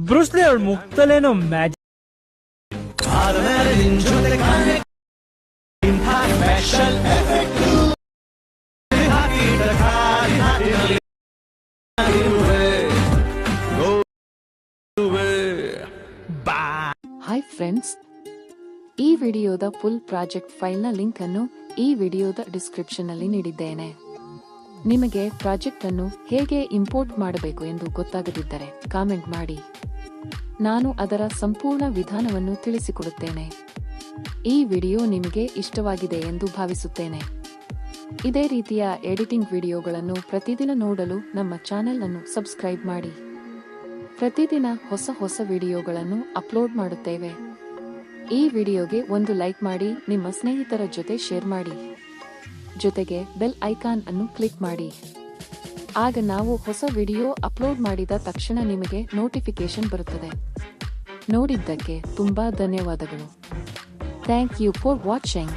Bruce Lee ಅವಳ ಮುಕ್ತಲೇನೋ magic. Hi friends, ಈ ವಿಡಿಯೋದ ಫುಲ್ ಪ್ರಾಜೆಕ್ಟ್ ಫೈಲ್ನ ಲಿಂಕ್ ಅನ್ನು ಈ ವಿಡಿಯೋದ ಡಿಸ್ಕ್ರಿಪ್ಷನ್ ಅಲ್ಲಿ ನೀಡಿದ್ದೇನೆ. ನಿಮಗೆ ಪ್ರಾಜೆಕ್ಟ್ ಅನ್ನು ಹೇಗೆ ಇಂಪೋರ್ಟ್ ಮಾಡಬೇಕು ಎಂದು ಗೊತ್ತಾಗದಿದ್ದರೆ ಕಾಮೆಂಟ್ ಮಾಡಿ, ನಾನು ಅದರ ಸಂಪೂರ್ಣ ವಿಧಾನವನ್ನು ತಿಳಿಸಿಕೊಡುತ್ತೇನೆ. ಈ ವಿಡಿಯೋ ನಿಮಗೆ ಇಷ್ಟವಾಗಿದೆ ಎಂದು ಭಾವಿಸುತ್ತೇನೆ. ಇದೇ ರೀತಿಯ ಎಡಿಟಿಂಗ್ ವಿಡಿಯೋಗಳನ್ನು ಪ್ರತಿದಿನ ನೋಡಲು ನಮ್ಮ ಚಾನೆಲ್ ಅನ್ನು ಸಬ್ಸ್ಕ್ರೈಬ್ ಮಾಡಿ. ಪ್ರತಿದಿನ ಹೊಸ ವಿಡಿಯೋಗಳನ್ನು ಅಪ್ಲೋಡ್ ಮಾಡುತ್ತೇವೆ. ಈ ವಿಡಿಯೋಗೆ ಒಂದು ಲೈಕ್ ಮಾಡಿ, ನಿಮ್ಮ ಸ್ನೇಹಿತರ ಜೊತೆ ಶೇರ್ ಮಾಡಿ. ಜೊತೆಗೆ ಬೆಲ್ ಐಕಾನ್ ಅನ್ನು ಕ್ಲಿಕ್ ಮಾಡಿ. ಆಗ ನಾವು ಹೊಸ ವಿಡಿಯೋ ಅಪ್ಲೋಡ್ ಮಾಡಿದ ತಕ್ಷಣ ನಿಮಗೆ ನೋಟಿಫಿಕೇಶನ್ ಬರುತ್ತದೆ. ನೋಡಿದ್ದಕ್ಕೆ ತುಂಬಾ ಧನ್ಯವಾದಗಳು. Thank you for watching.